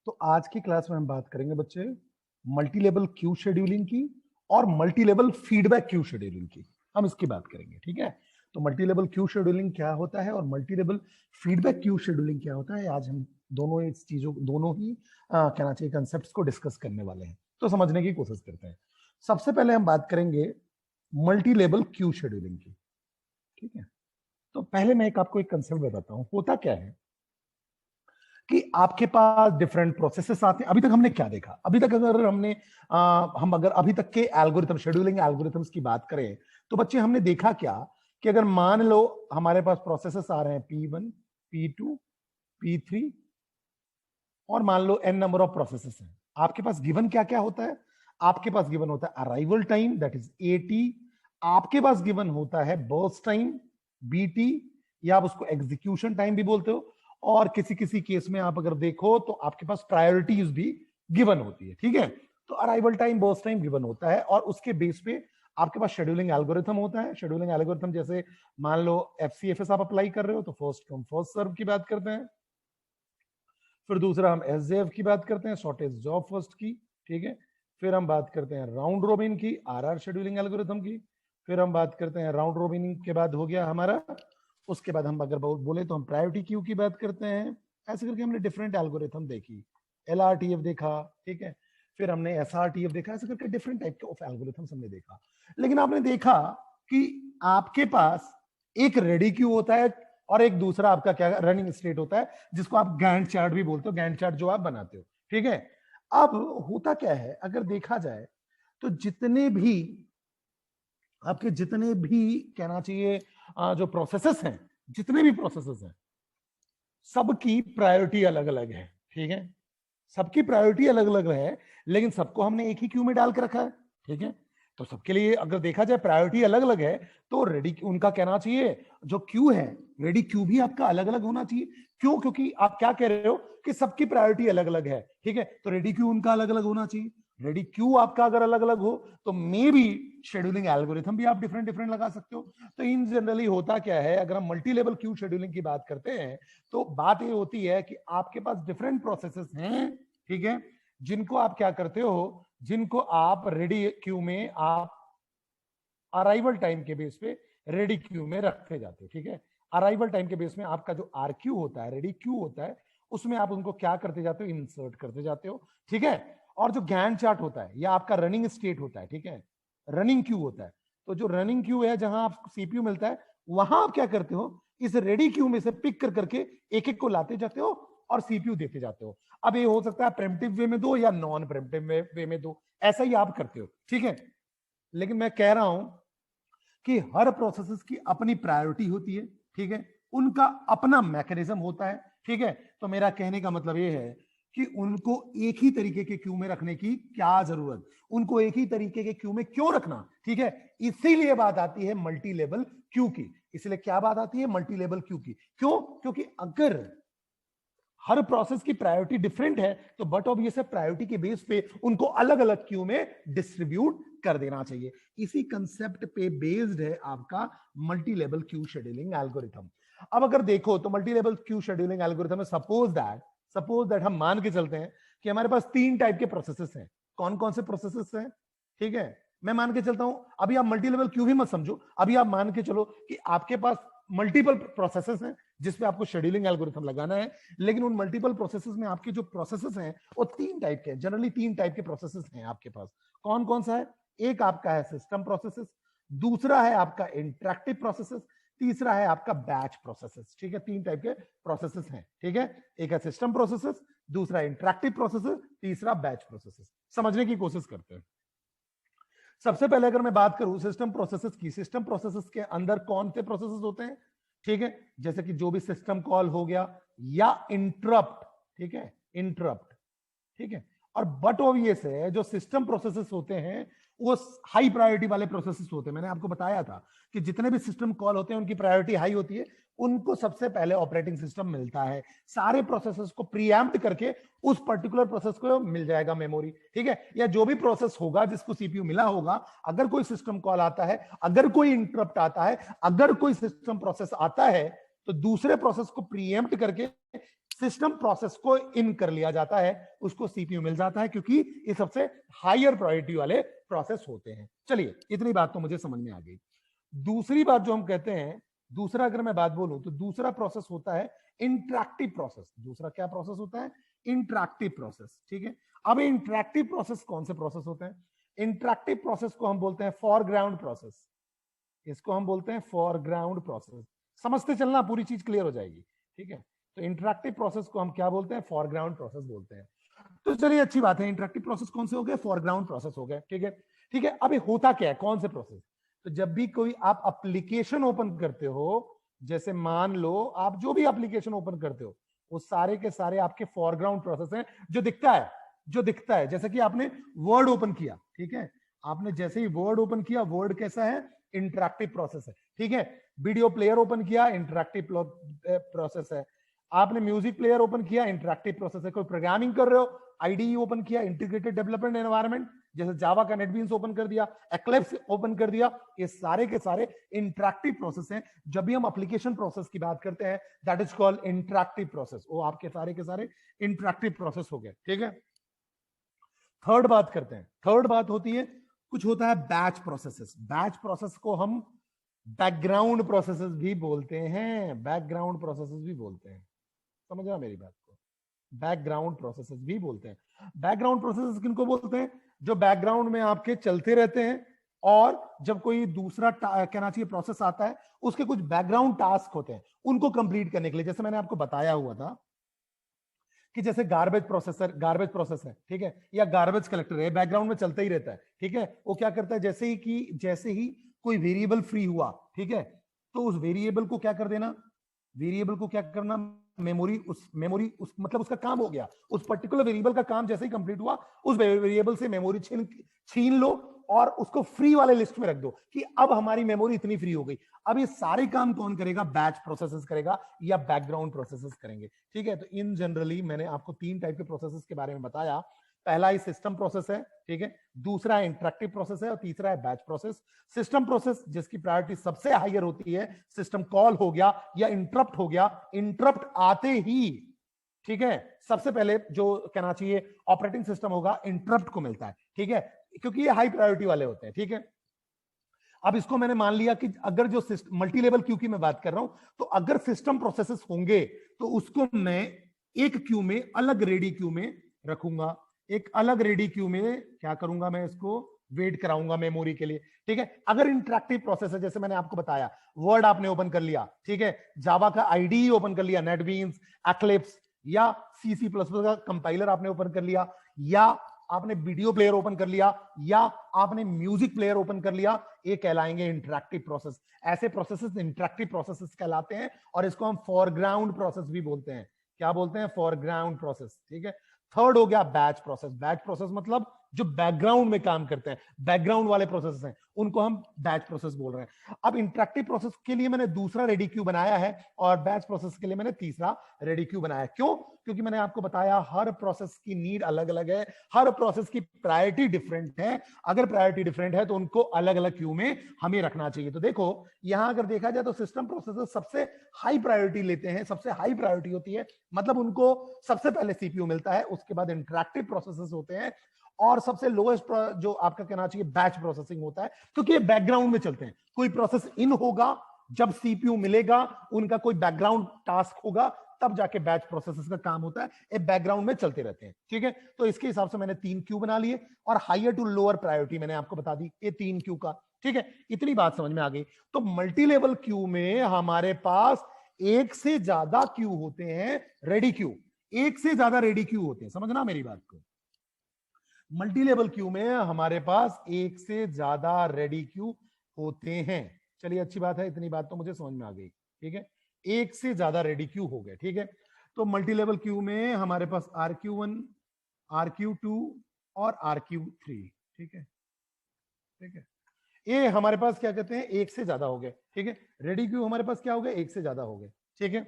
तो आज की क्लास में हम बात करेंगे बच्चे मल्टी लेवल क्यू शेड्यूलिंग की और multi level feedback queue scheduling की। हम इसकी बात करेंगे, ठीक है। तो मल्टी लेवल क्यू शेड्यूलिंग क्या होता है और multi level feedback queue scheduling क्या होता है, आज हम दोनों ही कहना चाहिए कंसेप्ट को डिस्कस करने वाले हैं। तो समझने की कोशिश करते हैं। सबसे पहले हम बात करेंगे मल्टी लेवल क्यू शेड्यूलिंग की, ठीक है। तो पहले मैं आपको एक कंसेप्ट बताता हूं, होता क्या है कि आपके पास डिफरेंट प्रोसेसेस आते हैं। अभी तक हमने क्या देखा, अभी तक अगर हम अगर अभी तक के एल्गोरिथम शेड्यूलिंग एल्गोरिथम्स की बात करें तो बच्चे हमने देखा क्या कि अगर मान लो हमारे पास प्रोसेसेस आ रहे हैं P1, P2, P3 और मान लो n नंबर ऑफ प्रोसेसेस हैं, आपके पास गिवन क्या क्या होता है? आपके पास गिवन होता है arrival time that is AT, आपके पास गिवन होता है बर्स्ट टाइम BT, या आप उसको एग्जीक्यूशन टाइम भी बोलते हो, और किसी किसी केस में आप अगर देखो तो आपके पास प्रायोरिटीज भी गिवन होती है, ठीक है। तो arrival time burst time given होता है और उसके बेस पे आपके पास शेड्यूलिंग एल्गोरिथम होता है। शेड्यूलिंग एल्गोरिथम जैसे मान लो FCFS आप अप्लाई कर रहे हो तो फर्स्ट कम फर्स्ट सर्व की बात करते हैं, फिर दूसरा हम SJF की बात करते हैं, शॉर्टेज जॉब फर्स्ट की, ठीक है। फिर हम बात करते हैं राउंड रोबिन की, RR शेड्यूलिंग एल्गोरिथम की। फिर हम बात करते हैं राउंड रोबिन के बाद हो गया हमारा, उसके बाद हम अगर बोले तो हम प्रायोरिटी क्यू की बात करते हैं। ऐसे करके हमने डिफरेंट एल्गोरिथम देखी, LRTF देखा, ठीक है। फिर हमने SRTF देखा, ऐसे करके डिफरेंट टाइप के ऑफ एल्गोरिथम्स हमने देखा। लेकिन आपने देखा कि आपके पास एक रेडी क्यू होता है और एक दूसरा आपका क्या रनिंग स्टेट होता है, जिसको आप गैंट चार्ट भी बोलते हो, गैंट चार्ट जो आप बनाते हो, ठीक है। अब होता क्या है, अगर देखा जाए तो जितने भी कहना चाहिए जो प्रोसेसेस हैं, जितने भी प्रोसेसेस हैं, सबकी प्रायोरिटी अलग अलग है, ठीक है। सबकी प्रायोरिटी अलग अलग है, लेकिन सबको हमने एक ही क्यू में डाल के रखा है, ठीक है। तो सबके लिए अगर देखा जाए प्रायोरिटी अलग अलग है, तो रेडी उनका कहना चाहिए जो क्यू है, रेडी क्यू भी आपका अलग अलग होना चाहिए। क्यों? क्योंकि आप क्या कह रहे हो कि सबकी प्रायोरिटी अलग अलग है, ठीक है। तो रेडी क्यू उनका अलग अलग होना चाहिए। रेडी क्यू आपका अगर अलग अलग हो तो मे बी शेड्यूलिंग एल्गोरिथम भी आप डिफरेंट डिफरेंट लगा सकते हो। तो इन जनरली होता क्या है, अगर हम मल्टी लेवल क्यू शेड्यूलिंग की बात करते हैं तो बात ये होती है कि आपके पास डिफरेंट प्रोसेसेस हैं, ठीक है, जिनको आप क्या करते हो, जिनको आप रेडी क्यू में आप अराइवल टाइम के बेस पे रेडी क्यू में रखते जाते हो, ठीक है। अराइवल टाइम के बेस में आपका जो आर क्यू होता है, रेडी क्यू होता है, उसमें आप उनको क्या करते जाते हो, इंसर्ट करते जाते हो, ठीक है। और जो गैंट चार्ट होता है या आपका रनिंग स्टेट होता है, ठीक है, रनिंग क्यू होता है। तो जो रनिंग क्यू है, जहां आपको सीपीयू मिलता है, वहां आप क्या करते हो, इस रेडी क्यू में से पिक कर करके एक एक को लाते जाते हो और सीपीयू देते जाते हो। अब ये हो सकता है प्रिमिटिव वे में दो या नॉन प्रिमिटिव वे में दो, ऐसा ही आप करते हो, ठीक है। लेकिन मैं कह रहा हूं कि हर प्रोसेसेस की अपनी प्रायोरिटी होती है, ठीक है, उनका अपना मैकेनिज्म होता है, ठीक है। तो मेरा कहने का मतलब यह है कि उनको एक ही तरीके के क्यू में रखने की क्या जरूरत, उनको एक ही तरीके के क्यू में क्यों रखना, ठीक है। इसीलिए बात आती है मल्टी लेवल क्यू की। इसलिए क्या बात आती है मल्टी लेवल क्यू की? क्यों? क्योंकि अगर हर प्रोसेस की प्रायोरिटी डिफरेंट है तो बट ऑब्वियस है प्रायोरिटी के बेस पे उनको अलग अलग क्यू में डिस्ट्रीब्यूट कर देना चाहिए। इसी कंसेप्ट पे बेस्ड है आपका multi level queue scheduling algorithm. अब अगर देखो तो multi level queue scheduling algorithm में सपोज दैट हम मान के चलते हैं कि हमारे पास 3 टाइप के प्रोसेसेस हैं। कौन कौन से प्रोसेसेस हैं? ठीक है, मैं मान के चलता हूं, अभी आप मल्टी लेवल क्यू भी मत समझो, अभी आप मान के चलो कि आपके पास मल्टीपल प्रोसेसेस हैं जिसपे आपको शेड्यूलिंग एल्गोरिथम लगाना है। लेकिन उन मल्टीपल प्रोसेसेस में आपके जो प्रोसेसेस हैं वो 3 टाइप के हैं, जनरली 3 टाइप के प्रोसेसेस हैं आपके पास। कौन कौन सा है? एक आपका है सिस्टम प्रोसेसेस, दूसरा है आपका इंटरैक्टिव प्रोसेसेस, तीसरा है आपका बैच प्रोसेसेस, ठीक है। 3 टाइप के प्रोसेसेस हैं, ठीक है। एक है सिस्टम प्रोसेसेस, दूसरा इंटरैक्टिव प्रोसेसेस, तीसरा बैच प्रोसेसेस। समझने की कोशिश करते हैं। सबसे पहले अगर मैं बात करूं सिस्टम प्रोसेसेस की, सिस्टम प्रोसेसेस के अंदर कौन से प्रोसेसेस होते हैं? ठीक है, जैसे कि जो भी सिस्टम कॉल हो गया या इंटरप्ट, ठीक है, इंटरप्ट, ठीक है। और बट ऑब्वियस है जो सिस्टम प्रोसेसेस होते हैं वो हाई प्रायोरिटी वाले प्रोसेसेस होते हैं। मैंने आपको बताया था कि जितने भी सिस्टम कॉल होते हैं उनकी प्रायोरिटी हाई होती है, उनको सबसे पहले ऑपरेटिंग सिस्टम मिलता है, सारे प्रोसेसेस को प्रीएम्प्ट करके उस पर्टिकुलर प्रोसेस को मिल जाएगा मेमोरी, ठीक है। या जो भी प्रोसेस होगा जिसको सीपीयू मिला होगा, अगर कोई सिस्टम कॉल आता है, अगर कोई इंटरप्ट आता है, अगर कोई सिस्टम प्रोसेस आता है, तो दूसरे प्रोसेस को प्रीएम्प्ट करके सिस्टम प्रोसेस को इन कर लिया जाता है, उसको सीपीयू मिल जाता है, क्योंकि ये सबसे हायर प्रायोरिटी वाले प्रोसेस होते हैं। चलिए इतनी बात तो मुझे समझ में आ गई। दूसरी बात जो हम कहते हैं, दूसरा अगर मैं बात बोलूं तो दूसरा प्रोसेस होता है इंटरैक्टिव प्रोसेस। दूसरा क्या प्रोसेस होता है? Interactive process. ठीक है, अब इंटरैक्टिव प्रोसेस कौन से प्रोसेस होते हैं? इंटरैक्टिव प्रोसेस को हम बोलते हैं फॉरग्राउंड प्रोसेस। इसको हम बोलते हैं फॉरग्राउंड प्रोसेस। समझते चलना, पूरी चीज क्लियर हो जाएगी। ठीक है, तो इंटरैक्टिव प्रोसेस को हम क्या बोलते हैं? फॉरग्राउंड प्रोसेस बोलते हैं। तो चलिए अच्छी बात है, इंटरैक्टिव प्रोसेस कौन से हो गए? फॉरग्राउंड प्रोसेस हो गए। ठीक है, ठीक है। अब होता क्या है, कौन से प्रोसेस? तो जब भी कोई आप एप्लीकेशन ओपन करते हो, जैसे मान लो आप जो भी एप्लीकेशन ओपन करते हो, वो सारे के सारे आपके फॉरग्राउंड प्रोसेस हैं, जो दिखता है, जो दिखता है। जैसे कि आपने वर्ड ओपन किया, ठीक है, आपने जैसे ही वर्ड ओपन किया, वर्ड कैसा है? इंटरैक्टिव प्रोसेस है। ठीक है, वीडियो प्लेयर ओपन किया, इंटरैक्टिव प्रोसेस है। आपने म्यूजिक प्लेयर ओपन किया, इंटरैक्टिव प्रोसेस है। कोई प्रोग्रामिंग कर रहे हो, आईडीई ओपन किया, इंटीग्रेटेड डेवलपमेंट एनवायरनमेंट, जैसे जावा का नेटबीन्स ओपन कर दिया, एक्लिप्स ओपन कर दिया, ये सारे के सारे इंटरैक्टिव प्रोसेस हैं। जब भी हम एप्लीकेशन प्रोसेस की बात करते हैं, that is called interactive process. वो आपके सारे के सारे इंटरैक्टिव प्रोसेस हो गए। ठीक है, थर्ड बात करते हैं। थर्ड बात होती है, कुछ होता है बैच प्रोसेसेस। बैच प्रोसेस को हम बैकग्राउंड प्रोसेसेस भी बोलते हैं, बैकग्राउंड प्रोसेसेस भी बोलते हैं। समझ रहा मेरी बात को? बैकग्राउंड प्रोसेसेस भी बोलते हैं। बैकग्राउंड प्रोसेसेस किनको बोलते हैं? जो बैकग्राउंड में आपके चलते रहते हैं, और जब कोई दूसरा कहना चाहिए प्रोसेस आता है, उसके कुछ बैकग्राउंड टास्क होते हैं, उनको कंप्लीट करने के लिए। जैसे मैंने आपको बताया हुआ था कि जैसे गार्बेज प्रोसेस है, ठीक है, या गार्बेज कलेक्टर है, बैकग्राउंड में चलता ही रहता है। ठीक है, वो क्या करता है, जैसे ही कोई वेरिएबल फ्री हुआ, ठीक है, तो उस वेरिएबल को क्या कर देना, वेरिएबल को क्या करना, मेमोरी उस मतलब उसका काम हो गया, उस पर्टिकुलर वेरिएबल का काम जैसे ही कंप्लीट हुआ, उस वेरिएबल से मेमोरी छीन लो और उसको फ्री वाले लिस्ट में रख दो कि अब हमारी मेमोरी इतनी फ्री हो गई। अब ये सारे काम कौन करेगा? बैच प्रोसेसेस करेगा या बैकग्राउंड प्रोसेसेस करेंगे। ठीक है, तो इन जनरली मैंने आपको 3 टाइप के प्रोसेसेस के बारे में बताया। पहला ही सिस्टम प्रोसेस है, ठीक है, दूसरा इंटरैक्टिव प्रोसेस है, और तीसरा है बैच प्रोसेस। सिस्टम प्रोसेस जिसकी प्रायोरिटी सबसे हायर होती है, सिस्टम कॉल हो गया या इंटरप्ट हो गया, इंटरप्ट आते ही, ठीक है, सबसे पहले जो कहना चाहिए ऑपरेटिंग सिस्टम होगा, इंटरप्ट को मिलता है। ठीक है, क्योंकि ये हाई प्रायोरिटी वाले होते हैं। ठीक है, अब इसको मैंने मान लिया कि अगर जो मल्टी लेवल क्यू की मैं बात कर रहा हूं, तो अगर सिस्टम प्रोसेसेस होंगे तो उसको मैं एक क्यू में, अलग रेडी क्यू में रखूंगा। एक अलग रेडी क्यू में क्या करूंगा, मैं इसको वेट कराऊंगा मेमोरी के लिए। ठीक है, अगर इंटरैक्टिव प्रोसेस है, जैसे मैंने आपको बताया, वर्ड आपने ओपन कर लिया, ठीक है, जावा का आईडीई ओपन कर लिया, नेटबीन्स, एक्लिप्स, या सी++ का कंपाइलर आपने ओपन कर लिया, या आपने वीडियो प्लेयर ओपन कर लिया, या आपने म्यूजिक प्लेयर ओपन कर लिया, ये कहलाएंगे इंटरैक्टिव प्रोसेस। ऐसे प्रोसेसेस इंटरैक्टिव प्रोसेसेस कहलाते हैं, और इसको हम फॉरग्राउंड प्रोसेस भी बोलते हैं। क्या बोलते हैं? Foreground process. ठीक है, थर्ड हो गया बैच प्रोसेस। बैच प्रोसेस मतलब जो बैकग्राउंड में काम करते हैं, बैकग्राउंड वाले प्रोसेस हैं, उनको हम बैच प्रोसेस बोल रहे हैं। अब इंटरैक्टिव प्रोसेस के लिए मैंने दूसरा रेडी क्यू बनाया है, और बैच प्रोसेस के लिए मैंने तीसरा रेडी क्यू बनाया। क्यों? क्योंकि मैंने आपको बताया हर प्रोसेस की नीड अलग अलग है, हर प्रोसेस की प्रायोरिटी डिफरेंट है। अगर प्रायोरिटी डिफरेंट है तो उनको अलग अलग क्यू में हमें रखना चाहिए। तो देखो यहां अगर देखा जाए तो सिस्टम प्रोसेसर सबसे हाई प्रायोरिटी लेते हैं, सबसे हाई प्रायोरिटी होती है, मतलब उनको सबसे पहले सीपीयू मिलता है, उसके बाद इंटरैक्टिव प्रोसेसेस होते हैं, और सबसे लोएस्ट जो आपका कहना चाहिए बैच प्रोसेसिंग होता है, क्योंकि ये बैकग्राउंड में चलते हैं। कोई प्रोसेस इन होगा जब सीपीयू मिलेगा, उनका कोई बैकग्राउंड टास्क होगा, तब जाके बैच प्रोसेसेस का काम होता है। ये बैकग्राउंड में चलते रहते हैं। ठीक है, तो इसके हिसाब से मैंने 3 क्यू बना लिए, और हायर टू लोअर प्रायोरिटी मैंने आपको बता दी, ये 3 क्यू का। ठीक है, इतनी बात समझ में आ गई। तो मल्टी लेवल क्यू में हमारे पास एक से ज्यादा क्यू होते हैं, रेडी क्यू, एक से ज्यादा रेडी क्यू होते हैं। समझना मेरी बात को? मल्टी लेवल क्यू में हमारे पास एक से ज्यादा रेडी क्यू होते हैं। चलिए अच्छी बात है, इतनी बात तो मुझे समझ में आ गई। ठीक है, एक से ज्यादा रेडी क्यू हो गए। ठीक है, तो मल्टी लेवल क्यू में हमारे पास RQ1, RQ2 और RQ3। ठीक है, ठीक है, ये हमारे पास क्या कहते हैं, एक से ज्यादा हो गए। ठीक है, रेडी क्यू हमारे पास क्या हो गए, एक से ज्यादा हो गए। ठीक है,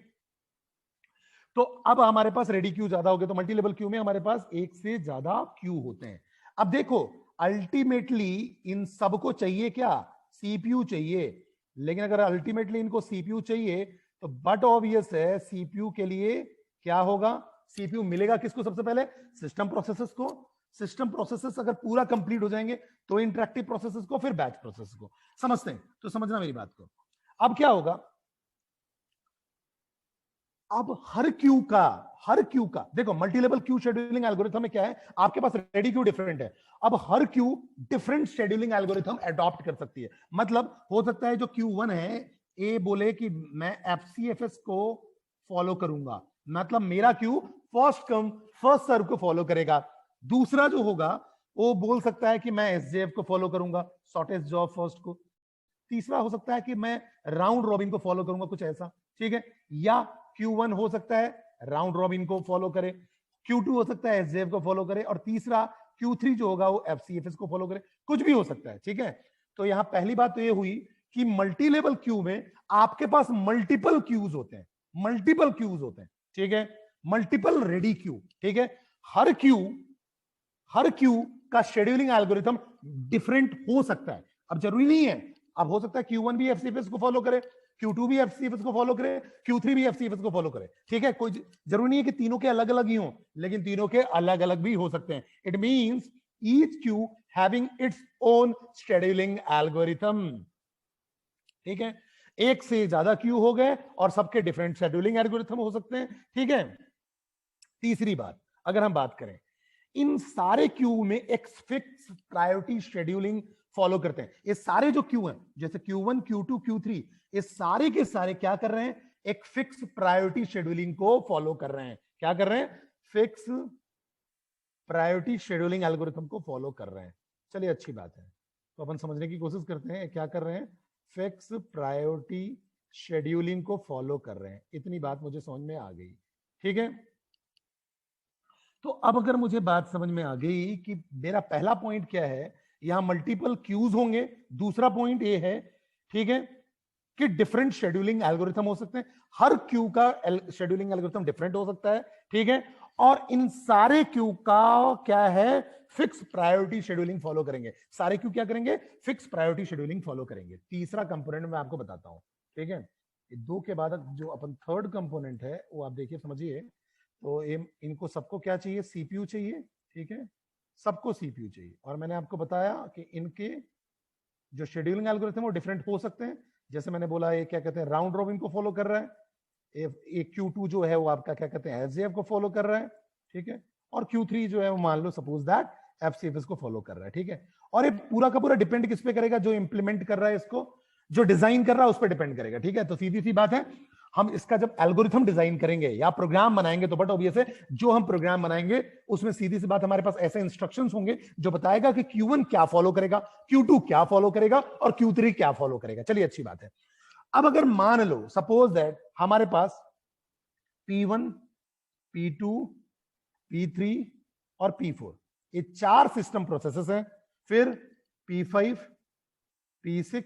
तो अब हमारे पास रेडी क्यू ज्यादा हो गए, तो मल्टी लेवल क्यू में हमारे पास एक से ज्यादा क्यू होते हैं। अब देखो अल्टीमेटली इन सबको चाहिए क्या, सीपीयू चाहिए। लेकिन अगर अल्टीमेटली इनको सीपीयू चाहिए, तो बट ऑब्वियस है सीपीयू के लिए क्या होगा, सीपीयू मिलेगा किसको सबसे पहले, सिस्टम प्रोसेसर्स को। सिस्टम प्रोसेसर्स अगर पूरा कंप्लीट हो जाएंगे तो इंटरेक्टिव प्रोसेसर्स को, फिर बैच प्रोसेसर्स को। समझते हैं तो समझना मेरी बात को। अब क्या होगा, अब हर क्यू का देखो, multi level queue scheduling algorithm में क्या है, आपके पास रेडी क्यू डिफरेंट है, अब हर queue different scheduling algorithm adopt कर सकती है। मतलब हो सकता है जो Q1 है, ए बोले कि मैं FCFS को फॉलो करूंगा, मतलब मेरा queue first come first serve को फॉलो करेगा। दूसरा जो होगा वो बोल सकता है कि मैं SJF को फॉलो करूंगा, शॉर्टेस्ट जॉब फर्स्ट को। तीसरा हो सकता है कि मैं राउंड रॉबिन को फॉलो करूंगा, कुछ ऐसा, ठीक है। या Q1 हो सकता है राउंड रॉबिन को फॉलो करे, Q2 हो सकता है SJF को फॉलो करे, और तीसरा Q3 जो होगा वो FCFS को फॉलो करे, कुछ भी हो सकता है, ठीक है। तो यहां पहली बात तो ये हुई कि मल्टी लेवल क्यू में आपके पास मल्टीपल क्यूज होते हैं, मल्टीपल क्यूज होते हैं, ठीक है, मल्टीपल रेडी क्यू, ठीक है। हर क्यू का शेड्यूलिंग एल्गोरिथम डिफरेंट हो सकता है, अब जरूरी नहीं है, अब हो सकता है Q1 भी FCFS को फॉलो करे, Q2 भी FCFS को फॉलो करे, Q3 भी FCFS को फॉलो करे, ठीक है। कोई जरूरी नहीं है कि तीनों के अलग अलग ही हो, लेकिन तीनों के अलग अलग भी हो सकते हैं। It means each Q having its own scheduling algorithm, ठीक है। एक से ज्यादा क्यू हो गए और सबके डिफरेंट शेड्यूलिंग एल्गोरिथम हो सकते हैं, ठीक है। तीसरी बात, अगर हम बात करें, इन सारे क्यू में एक फिक्स प्रायोरिटी शेड्यूलिंग फॉलो करते हैं। ये सारे जो क्यू हैं, जैसे Q1, Q2, Q3, ये सारे के सारे क्या कर रहे हैं, एक फिक्स प्रायोरिटी शेड्यूलिंग को फॉलो कर रहे हैं। क्या कर रहे हैं, फिक्स प्रायोरिटी शेड्यूलिंग एल्गोरिथम को फॉलो कर रहे हैं। चलिए अच्छी बात है, तो अपन समझने की कोशिश करते हैं क्या कर रहे हैं, फिक्स प्रायोरिटी शेड्यूलिंग को फॉलो कर रहे हैं। इतनी बात मुझे समझ में आ गई, ठीक है। तो अब अगर मुझे बात समझ में आ गई कि मेरा पहला पॉइंट क्या है, यहां मल्टीपल क्यूज होंगे, दूसरा पॉइंट ये है, ठीक है, कि डिफरेंट शेड्यूलिंग एल्गोरिथम हो सकते हैं, हर क्यू का शेड्यूलिंग एल्गोरिथम डिफरेंट हो सकता है, ठीक है। और इन सारे क्यू का क्या है, फिक्स प्रायोरिटी शेड्यूलिंग फॉलो करेंगे। सारे क्यू क्या करेंगे, फिक्स प्रायोरिटी शेड्यूलिंग फॉलो करेंगे। तीसरा कंपोनेंट मैं आपको बताता हूं, ठीक है। दो के बाद जो अपन थर्ड कंपोनेंट है वो आप देखिए समझिए। तो इनको सबको क्या चाहिए, सीपीयू चाहिए, ठीक है, सबको सीपीयू चाहिए। और मैंने आपको बताया कि इनके जो शेड्यूलिंग एल्गोरिथम वो डिफरेंट हो सकते हैं। जैसे मैंने बोला ये क्या कहते हैं, राउंड रॉबिन को फॉलो कर रहा है, एक Q2 जो है वो आपका क्या कहते हैं, SJF को फॉलो कर रहा है, ठीक है। और Q3 जो है वो मान लो सपोज दैट FCFS को फॉलो कर रहा है, ठीक है। और ये पूरा का पूरा डिपेंड किस पे करेगा, जो इंप्लीमेंट कर रहा है इसको, जो डिजाइन कर रहा है उस पर डिपेंड करेगा, ठीक है। तो सीधी सी बात है, हम इसका जब एल्गोरिथम डिजाइन करेंगे या प्रोग्राम बनाएंगे तो बट ऑब्वियस है जो हम प्रोग्राम बनाएंगे उसमें सीधी सी बात हमारे पास ऐसे इंस्ट्रक्शंस होंगे जो बताएगा कि Q1 क्या फॉलो करेगा, Q2 क्या फॉलो करेगा और Q3 क्या फॉलो करेगा। चलिए अच्छी बात है। अब अगर मान लो सपोज दैट हमारे पास P1, P2, P3 और P4 ये चार सिस्टम प्रोसेसेस हैं, फिर P5, P6,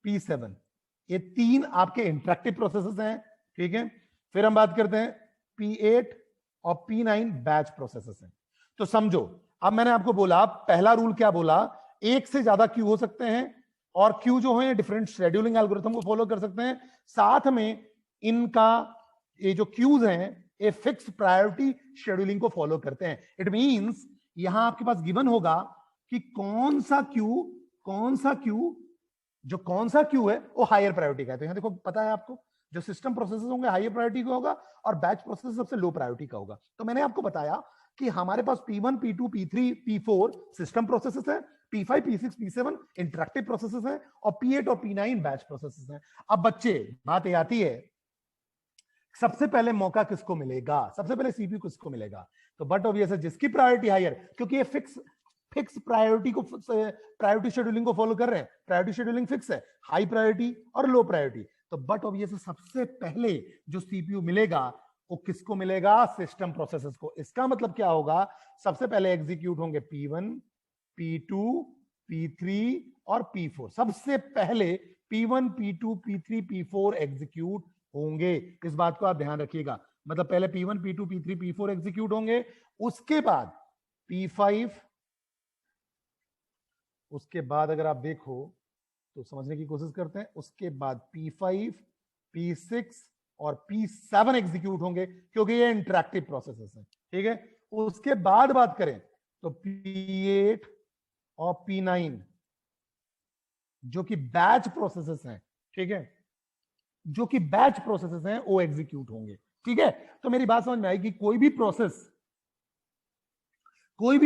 P7 ये तीन आपके इंटरेक्टिव प्रोसेसेस हैं, ठीक है। फिर हम बात करते हैं P8 और P9 बैच प्रोसेसेस हैं। तो समझो, अब मैंने आपको बोला, पहला रूल क्या बोला, एक से ज्यादा क्यू हो सकते हैं और क्यू जो है डिफरेंट शेड्यूलिंग एल्गोरिथम को फॉलो कर सकते हैं, साथ में इनका ये जो क्यूज हैं ये फिक्स प्रायोरिटी शेड्यूलिंग को फॉलो करते हैं। इट मींस यहां आपके पास गिवन होगा कि कौन सा क्यू है वो हायर प्रायोरिटी का है। तो यहां देखो पता है आपको, जो सिस्टम प्रोसेसेस होंगे हायर प्रायोरिटी का होगा और बैच प्रोसेस सबसे लो प्रायोरिटी का होगा। तो मैंने आपको बताया कि हमारे पास P1, P2, P3, P4 system processes है, P5, P6, P7 interactive processes है और P8 और P9 बैच प्रोसेसेस है। अब बच्चे बात ये आती है, सबसे पहले मौका किसको मिलेगा, सबसे पहले सीपीयू किसको मिलेगा, तो बट ऑब्वियस है जिसकी प्रायोरिटी हायर, क्योंकि ये फिक्स प्रायोरिटी को प्रायोरिटी शेड्यूलिंग को फॉलो कर रहे हैं, प्रायोरिटी शेड्यूलिंग फिक्स है, हाई प्रायोरिटी और लो प्रायोरिटी। तो बट ऑब्वियस सबसे पहले जो सीपीयू मिलेगा वो किसको मिलेगा, सिस्टम प्रोसेसेस को। इसका मतलब क्या होगा, सबसे पहले एग्जीक्यूट होंगे P1, P2, P3 और P4। सबसे पहले P1, P2, P3, P4 execute होंगे। इस बात को आप ध्यान रखिएगा, मतलब पहले P1, P2, P3, P4 execute होंगे, उसके बाद P5, उसके बाद अगर आप देखो तो समझने की कोशिश करते हैं, उसके बाद P5, P6 और P7 एग्जीक्यूट होंगे क्योंकि ये इंटरैक्टिव प्रोसेसेस हैं, ठीक है। उसके बाद बात करें तो P8 और P9 जो कि बैच प्रोसेसेस हैं, ठीक है, जो कि बैच प्रोसेसेस हैं वो एग्जीक्यूट होंगे, ठीक है। तो मेरी बात समझ में आई कि कोई भी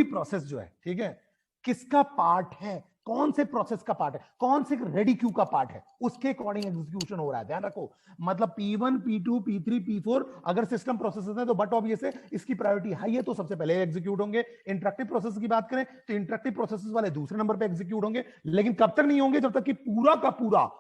प्रोसेस जो है, ठीक है, किसका पार्ट है, कौन से प्रोसेस का पार्ट है, कौन से रेडी क्यू का पार्ट है, उसके अकॉर्डिंग एग्जीक्यूशन हो रहा है। ध्यान रखो, मतलब P1 P2 P3 P4 अगर सिस्टम प्रोसेसेस है तो बट ऑब्वियस है इसकी प्रायोरिटी हाई है तो सबसे पहले एग्जीक्यूट होंगे। इंटरैक्टिव प्रोसेस की बात करें तो इंटरैक्टिव प्रोसेसेस वाले दूसरे नंबर पे एग्जीक्यूट होंगे, लेकिन कब तक नहीं होंगे, जब तक कि पूरा का पूरा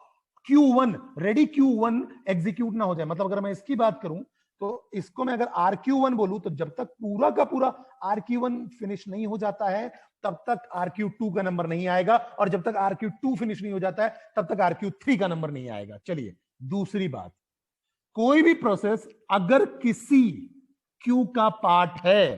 Q1 रेडी Q1 एग्जीक्यूट ना हो जाए। मतलब अगर मैं इसकी बात करूं तो इसको मैं अगर RQ1 बोलूं तो जब तक पूरा का पूरा RQ1 फिनिश नहीं हो जाता है तब तक RQ2 का नंबर नहीं आएगा, और जब तक RQ2 फिनिश नहीं हो जाता है तब तक RQ3 का नंबर नहीं आएगा। चलिए दूसरी बात, कोई भी प्रोसेस अगर किसी क्यू का पार्ट है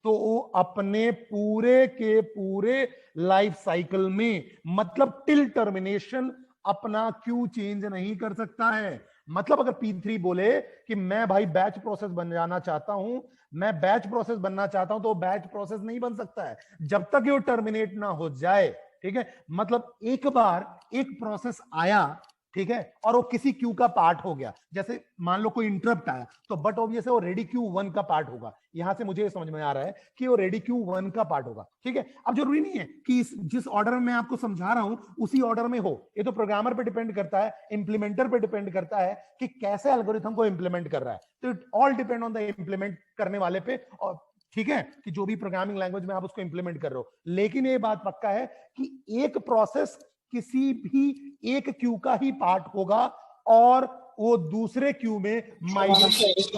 तो वो अपने पूरे के पूरे लाइफ साइकिल में, मतलब टिल टर्मिनेशन, अपना क्यू चेंज नहीं कर सकता है। मतलब अगर P3 बोले कि मैं भाई बैच प्रोसेस बन जाना चाहता हूं, मैं बैच प्रोसेस बनना चाहता हूं, तो बैच प्रोसेस नहीं बन सकता है जब तक ये टर्मिनेट ना हो जाए, ठीक है। मतलब एक बार एक प्रोसेस आया, ठीक है, और वो किसी क्यू का पार्ट हो गया, जैसे मान लो कोई इंटरप्ट आया तो बट ऑब्वियस है वो रेडी क्यू 1 का पार्ट होगा। यहां से मुझे समझ में आ रहा है कि वो रेडी क्यू 1 का पार्ट होगा, ठीक है। अब जरूरी नहीं है कि जिस ऑर्डर में मैं आपको समझा रहा हूं उसी ऑर्डर में हो, ये तो प्रोग्रामर पे डिपेंड करता है, इंप्लीमेंटर पे डिपेंड करता है कि कैसे एल्गोरिथम को इंप्लीमेंट कर रहा है। तो it all depend on the implement करने वाले पे, और ठीक है, कि जो भी प्रोग्रामिंग लैंग्वेज में आप उसको इंप्लीमेंट कर रहे हो। लेकिन ये बात पक्का है कि एक प्रोसेस किसी भी एक क्यू का ही पार्ट होगा और वो दूसरे क्यू में माइग्रेट,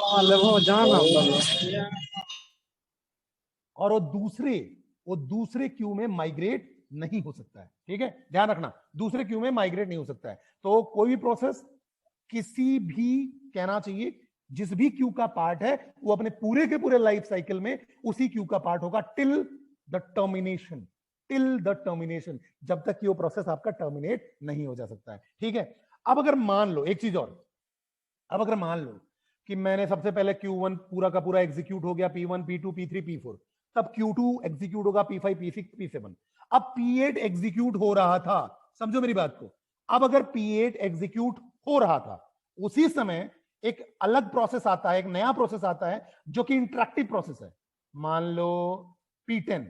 और वो दूसरे क्यू में माइग्रेट नहीं हो सकता है, ठीक है। ध्यान रखना, दूसरे क्यू में माइग्रेट नहीं हो सकता है। तो कोई भी प्रोसेस किसी भी, कहना चाहिए जिस भी क्यू का पार्ट है वो अपने पूरे के पूरे लाइफ साइकिल में उसी क्यू का पार्ट होगा टिल द टर्मिनेशन, जब तक कि वो प्रोसेस आपका टर्मिनेट नहीं हो जा सकता है, ठीक है। अब अगर मान लो एक चीज और, अब अगर मान लो कि मैंने सबसे पहले Q1 पूरा का पूरा एग्जीक्यूट हो गया, P1 P2 P3 P4, तब Q2 एग्जीक्यूट होगा P5 P6 P7। अब P8 एग्जीक्यूट हो रहा था, समझो मेरी बात को। अब अगर P8 एग्जीक्यूट हो रहा था, उसी समय एक अलग प्रोसेस आता है, एक नया प्रोसेस आता है जो कि इंटरैक्टिव प्रोसेस है। मान लो P10,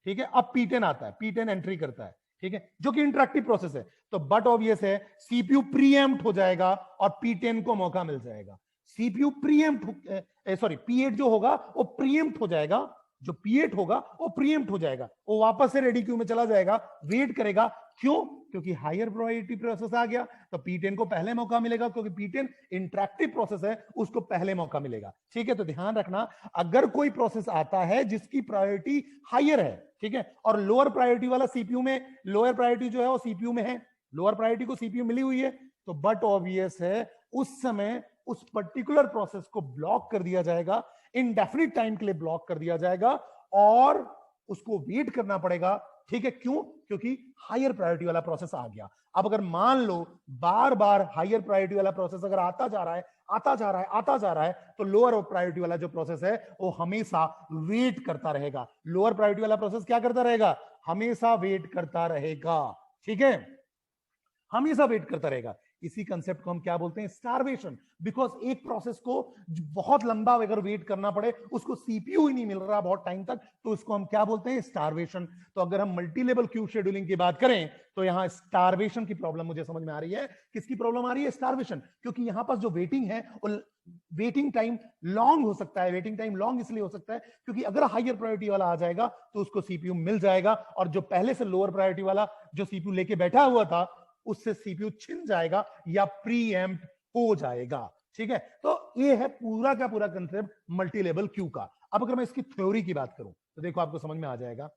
ठीक है। अब P10 आता है, P10 एंट्री करता है, ठीक है, जो कि इंटरैक्टिव प्रोसेस है। तो बट ऑब्वियस है सीपीयू प्रीएम्प्ट हो जाएगा और P10 को मौका मिल जाएगा। सीपीयू प्रीएम्प्ट, सॉरी P8 जो होगा वो प्रीएम्प्ट हो जाएगा, जो P8 होगा वो प्रीएम्प्ट हो जाएगा, वो वापस से रेडी क्यू में चला जाएगा, वेट करेगा। क्यों? क्योंकि हायर प्रायोरिटी प्रोसेस आ गया तो P10 को पहले मौका मिलेगा, क्योंकि P10 इंटरैक्टिव प्रोसेस है, उसको पहले मौका मिलेगा, ठीक है। तो ध्यान रखना, अगर कोई प्रोसेस आता है जिसकी प्रायोरिटी हायर है, ठीक है, और लोअर प्रायोरिटी वाला सीपीयू में, लोअर प्रायोरिटी जो है वो सीपीयू में है, लोअर प्रायोरिटी को सीपीयू मिली हुई है, तो बट ऑब्वियस है उस समय उस पर्टिकुलर प्रोसेस को ब्लॉक कर दिया जाएगा, इंडेफिनिट टाइम के लिए ब्लॉक कर दिया जाएगा और उसको वेट करना पड़ेगा, ठीक है। क्यों? क्योंकि हायर प्रायोरिटी वाला प्रोसेस आ गया। अब अगर मान लो बार बार हायर प्रायोरिटी वाला प्रोसेस अगर आता जा रहा है, आता जा रहा है, आता जा रहा है, तो लोअर प्रायोरिटी वाला जो प्रोसेस है वो हमेशा वेट करता रहेगा। लोअर प्रायोरिटी वाला प्रोसेस क्या करता रहेगा? हमेशा वेट करता रहेगा, ठीक है, हमेशा वेट करता रहेगा। इसी कंसेप्ट को हम क्या बोलते हैं? स्टारवेशन। बिकॉज एक प्रोसेस को बहुत लंबा अगर वेट करना पड़े, उसको सीपीयू ही नहीं मिल रहा बहुत टाइम तक, तो इसको हम क्या बोलते हैं? स्टारवेशन। तो अगर हम मल्टी लेवल क्यू शेड्यूलिंग की बात करें तो यहां स्टारवेशन की प्रॉब्लम मुझे समझ में आ रही है। किसकी प्रॉब्लम आ रही है? स्टारवेशन। क्योंकि यहां पर जो वेटिंग है वेटिंग टाइम लॉन्ग हो सकता है। वेटिंग टाइम लॉन्ग इसलिए हो सकता है क्योंकि अगर हायर प्रायोरिटी वाला आ जाएगा तो उसको सीपीयू मिल जाएगा, और जो पहले से लोअर प्रायोरिटी वाला जो सीपीयू लेके बैठा हुआ था उससे सीपीयू छिन जाएगा या प्रीएम्प्ट हो जाएगा, ठीक है। तो ये है पूरा का पूरा कंसेप्ट मल्टी लेवल क्यू का। अब अगर मैं इसकी थ्योरी की बात करूं तो देखो आपको समझ में आ जाएगा।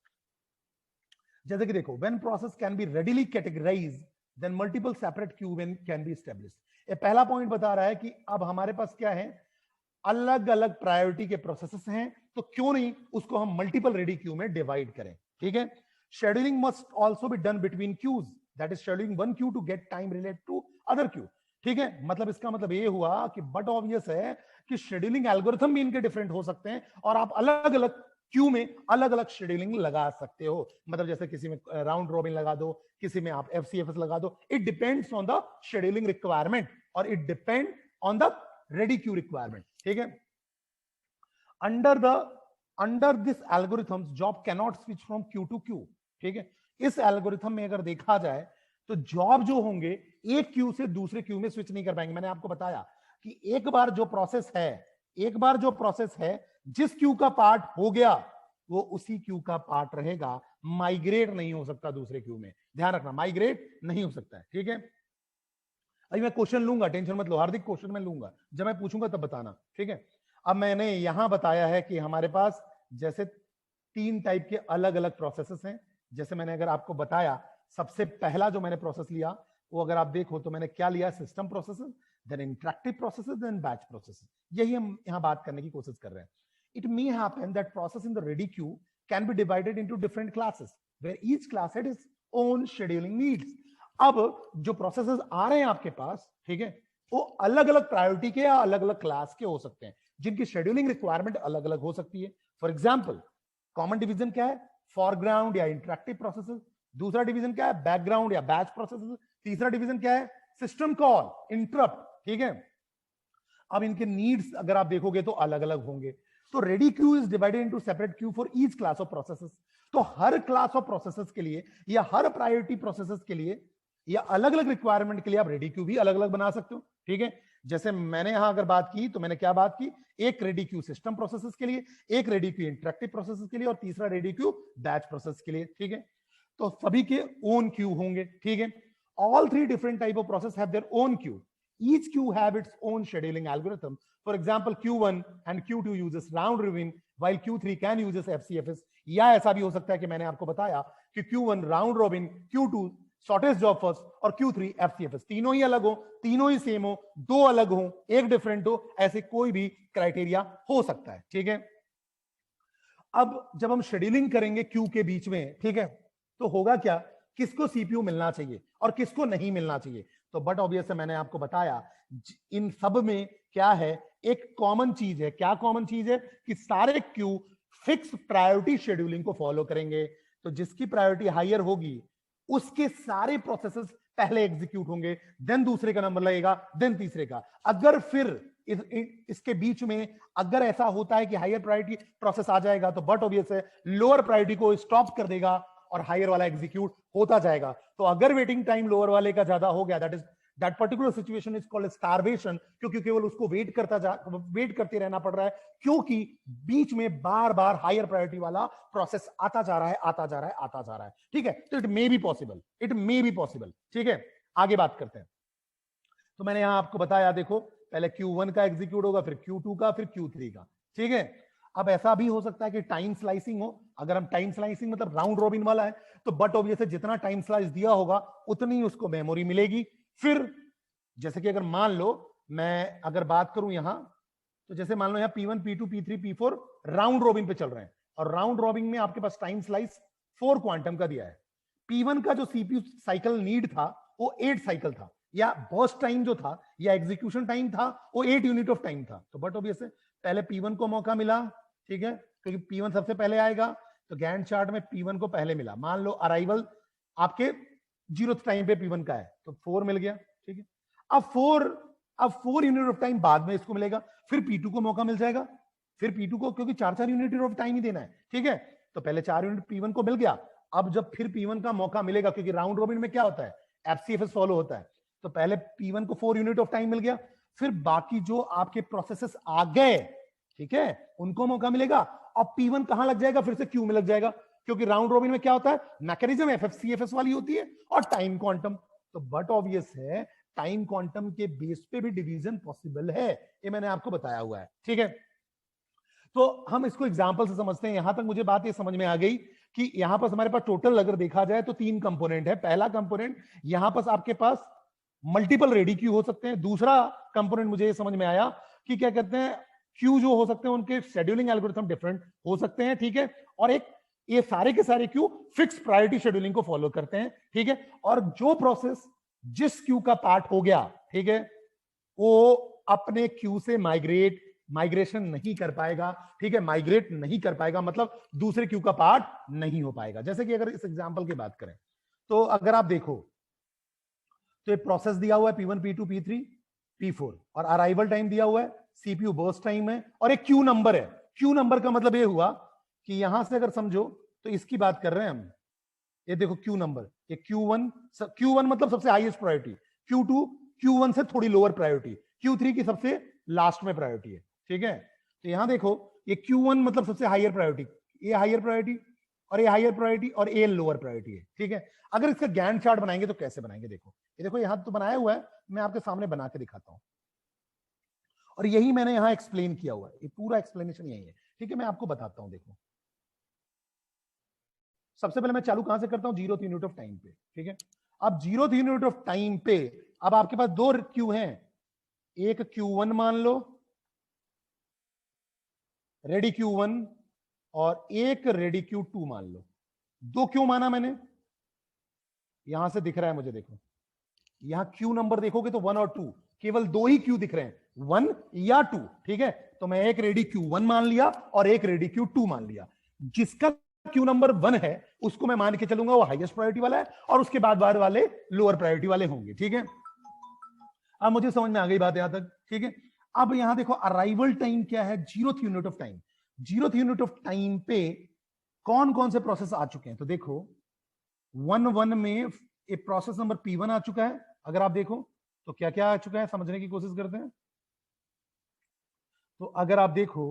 जैसे कि देखो, when process can be readily categorised then multiple separate queue can be established. ये पहला पॉइंट बता रहा है कि अब हमारे पास क्या है? अलग अलग प्रायोरिटी के प्रोसेसेस हैं, तो क्यों नहीं उसको हम मल्टीपल रेडी क्यू में डिवाइड करें, ठीक है। Scheduling must also be done between queues, that is scheduling one queue to get time related to other queue. ठीक है, मतलब इसका मतलब ये हुआ कि बट ऑब्वियस है कि शेड्यूलिंग एल्गोरिथम भी इनके डिफरेंट हो सकते हैं और आप अलग अलग क्यू में अलग अलग शेड्यूलिंग लगा सकते हो। मतलब जैसे किसी में राउंड रॉबिन लगा दो, किसी में आप एफसीएफएस लगा दो। It depends on the scheduling requirement और it depend on the ready queue requirement. ठीक है, under this algorithms job cannot switch from queue to queue. ठीक है, इस एल्गोरिथम में अगर देखा जाए तो जॉब जो होंगे एक क्यू से दूसरे क्यू में स्विच नहीं कर पाएंगे। मैंने आपको बताया कि एक बार जो प्रोसेस है जिस क्यू का पार्ट हो गया वो उसी क्यू का पार्ट रहेगा, माइग्रेट नहीं हो सकता दूसरे क्यू में। ध्यान रखना, माइग्रेट नहीं हो सकता है। ठीक है, अभी मैं क्वेश्चन लूंगा, टेंशन मत लो, हार्दिक क्वेश्चन मैं लूंगा, जब मैं पूछूंगा तब बताना। ठीक है, अब मैंने यहां बताया है कि हमारे पास जैसे 3 टाइप के अलग अलग प्रोसेसेस हैं। जैसे मैंने अगर आपको बताया, सबसे पहला जो मैंने प्रोसेस लिया वो अगर आप देखो तो मैंने क्या लिया, system processes, then interactive processes, then batch processes. यही हम यहां बात करने की कोशिश कर रहे हैं। It may happen that process in the ready queue can be divided into different classes where each class had its own scheduling needs. अब जो प्रोसेसेस आ रहे हैं आपके पास, ठीक है, वो अलग अलग प्रायोरिटी के या अलग अलग क्लास के हो सकते हैं, जिनकी शेड्यूलिंग रिक्वायरमेंट अलग अलग हो सकती है। फॉर एग्जाम्पल, कॉमन डिवीजन क्या है, फॉरग्राउंड या इंटरैक्टिव प्रोसेसेस। दूसरा डिवीजन क्या है, बैकग्राउंड या बैच प्रोसेसेस। तीसरा डिवीजन क्या है, सिस्टम कॉल, इंटरप्ट। ठीक है, अब इनके नीड्स अगर आप देखोगे तो अलग अलग होंगे। तो ready queue is divided into separate Q for each class of processes. तो हर क्लास ऑफ प्रोसेसेस के लिए या हर प्रायोरिटी प्रोसेसेस के लिए या अलग अलग रिक्वायरमेंट के लिए आप रेडी क्यू भी अलग अलग बना सकते हो। ठीक है, जैसे मैंने यहां अगर बात की तो मैंने क्या बात की, एक रेडी क्यू सिस्टम प्रोसेसेस के लिए, एक रेडी क्यू इंटरैक्टिव प्रोसेसेस के लिए और तीसरा रेडी क्यू बैच प्रोसेस के लिए। ठीक है, तो सभी के ओन क्यू होंगे। ठीक है, all 3 different type of process have their own queue. Each queue have its own scheduling algorithm. For example, Q1 and Q2 uses round robin while Q3 can uses FCFS. या ऐसा भी हो सकता है कि मैंने आपको बताया कि Q1 round robin, Q2 shortest job first और Q3 FCFS। तीनों ही अलग हो, तीनों ही सेम हो, दो अलग हो, एक डिफरेंट हो, ऐसे कोई भी क्राइटेरिया हो सकता है। ठीक है, अब जब हम शेड्यूलिंग करेंगे क्यू के बीच में, ठीक है, तो होगा क्या, किसको सीपीयू मिलना चाहिए और किसको नहीं मिलना चाहिए। तो बट ऑब्वियस है, मैंने आपको बताया इन सब में क्या है, एक कॉमन चीज है। क्या कॉमन चीज है कि सारे क्यू फिक्स प्रायोरिटी शेड्यूलिंग को फॉलो करेंगे। तो जिसकी प्रायोरिटी हायर होगी उसके सारे प्रोसेसेस पहले एग्जीक्यूट होंगे, देन दूसरे का नंबर लगेगा, देन तीसरे का। अगर फिर इसके बीच में अगर ऐसा होता है कि हायर प्रायोरिटी प्रोसेस आ जाएगा तो बट ऑब्वियस है लोअर प्रायोरिटी को स्टॉप कर देगा और हायर वाला एग्जीक्यूट होता जाएगा। तो अगर वेटिंग टाइम लोअर वाले का ज्यादा हो गया, that particular situation is called starvation, क्योंकि केवल उसको वेट करते रहना पड़ रहा है, क्योंकि बीच में बार बार हायर प्रायोरिटी वाला प्रोसेस आता जा रहा है। ठीक है, तो इट मे बी पॉसिबल। ठीक है, आगे बात करते हैं। तो मैंने यहां आपको बताया, देखो पहले Q1 का एग्जीक्यूट होगा, फिर Q2 का, फिर Q3 का। ठीक है, अब ऐसा भी हो सकता है कि टाइम स्लाइसिंग हो। अगर हम टाइम स्लाइसिंग मतलब राउंड रॉबिन वाला है तो बट ऑब्वियस है जितना टाइम स्लाइस दिया होगा उतनी ही उसको मेमोरी मिलेगी। फिर जैसे कि अगर मान लो मैं अगर बात करूं यहां, तो जैसे मान लो यहां P1 P2 P3 P4 round robin पे चल रहे हैं और राउंड रॉबिन में आपके पास टाइम स्लाइस 4 क्वांटम का दिया है। P1 का जो सीपीयू साइकिल नीड था वो 8 साइकिल था, या बर्स्ट टाइम जो था या एग्जीक्यूशन टाइम था वो 8 यूनिट ऑफ टाइम था। तो बट ऑब्वियस है पहले P1 को मौका मिला, ठीक है, क्योंकि P1 सबसे पहले आएगा, तो गैंट चार्ट में P1 को पहले मिला। मान लो अराइवल आपके 0th टाइम पे P1 का है तो 4 मिल गया। ठीक है, अब 4 यूनिट ऑफ टाइम बाद में इसको मिलेगा, फिर P2 को मौका मिल जाएगा, फिर P2 को, क्योंकि 4 यूनिट ऑफ टाइम ही देना है। ठीक है, तो पहले 4 यूनिट P1 को मिल गया। अब जब फिर P1 का मौका मिलेगा, क्योंकि राउंड रॉबिन में क्या होता है, एफसीएफएस फॉलो होता है, तो पहले P1 को 4 यूनिट ऑफ टाइम मिल गया, फिर बाकी जो आपके प्रोसेसेस आ गए, ठीक है, उनको मौका मिलेगा। अब P1 कहां लग जाएगा, फिर से क्यू में लग जाएगा, क्योंकि राउंड रॉबिन में क्या होता है, मैकेनिज्म एफसीएफएस वाली होती है और टाइम क्वांटम। तो बट ऑब्वियस है टाइम क्वांटम के बेस पे भी डिवीजन पॉसिबल है, ये मैंने आपको बताया हुआ है। ठीक है, तो हम इसको एग्जांपल से समझते हैं। यहां तक मुझे बात ये समझ में आ गई कि यहां पर हमारे पास टोटल अगर देखा जाए तो 3 कंपोनेंट है। पहला कंपोनेंट यहां पर आपके पास मल्टीपल रेडी क्यू हो सकते हैं। दूसरा कंपोनेंट मुझे ये समझ में आया कि क्या कहते हैं, क्यू जो हो सकते हैं उनके शेड्यूलिंग एल्गोरिथम डिफरेंट हो सकते हैं। ठीक है, और एक ये सारे के सारे क्यू फिक्स प्रायोरिटी शेड्यूलिंग को फॉलो करते हैं। ठीक है, और जो प्रोसेस जिस क्यू का पार्ट हो गया, ठीक है, वो अपने क्यू से माइग्रेशन नहीं कर पाएगा, ठीक है, माइग्रेट नहीं कर पाएगा, मतलब दूसरे क्यू का पार्ट नहीं हो पाएगा। जैसे कि अगर इस एग्जांपल की बात करें तो अगर आप देखो तो ये प्रोसेस दिया हुआ है P1 P2 P3 P4 और अराइवल टाइम दिया हुआ है, सीपीयू बर्स्ट टाइम है और एक क्यू नंबर है। क्यू नंबर का मतलब ये हुआ कि यहां से अगर समझो तो इसकी बात कर रहे हैं हम, ये देखो क्यू नंबर, ये Q1 मतलब सबसे हाईएस्ट प्रायोरिटी, Q2 Q1 से थोड़ी लोअर प्रायोरिटी, Q3 की सबसे लास्ट में प्रायोरिटी है, ठीक है। तो यहां देखो ये Q1 मतलब सबसे हायर प्रायोरिटी, ये हायर प्रायोरिटी और ये हायर प्रायोरिटी और ये लोअर प्रायोरिटी है, ठीक है। अगर इसका गैंट चार्ट बनाएंगे तो कैसे बनाएंगे, देखो ये देखो यहां तो बनाया हुआ है, मैं आपके सामने बना के दिखाता हूं और यही मैंने यहां एक्सप्लेन किया हुआ है, ये पूरा एक्सप्लेनेशन यही है, ठीक है। मैं आपको बताता हूं, देखो सबसे पहले मैं चालू कहां से करता हूं, 0th यूनिट ऑफ टाइम पे, ठीक है। अब 0th यूनिट ऑफ टाइम पे अब आपके पास दो क्यू हैं, एक Q1 मान लो, रेडी Q1 और एक रेडी Q2 मान लो। दो क्यों माना मैंने, यहां से दिख रहा है मुझे, देखो यहां क्यू नंबर देखोगे तो 1 और 2, केवल दो ही क्यू दिख रहे हैं, 1 या 2, ठीक है। तो मैं एक रेडी Q1 मान लिया और एक रेडी Q2 मान लिया। जिसका क्यू नंबर 1 है उसको मैं मान के चलूंगा वो हाईएस्ट प्रायोरिटी वाला है और उसके बाद वाले लोअर प्रायोरिटी वाले होंगे, ठीक है। अब मुझे समझ में आ गई बात यहां तक, ठीक है। अब यहां देखो अराइवल टाइम क्या है, 0th unit of time. 0th unit of time पे कौन कौन से प्रोसेस आ चुके हैं, तो देखो 1 में एक प्रोसेस नंबर P1 आ चुका है। अगर आप देखो तो क्या क्या आ चुका है, समझने की कोशिश करते हैं। तो अगर आप देखो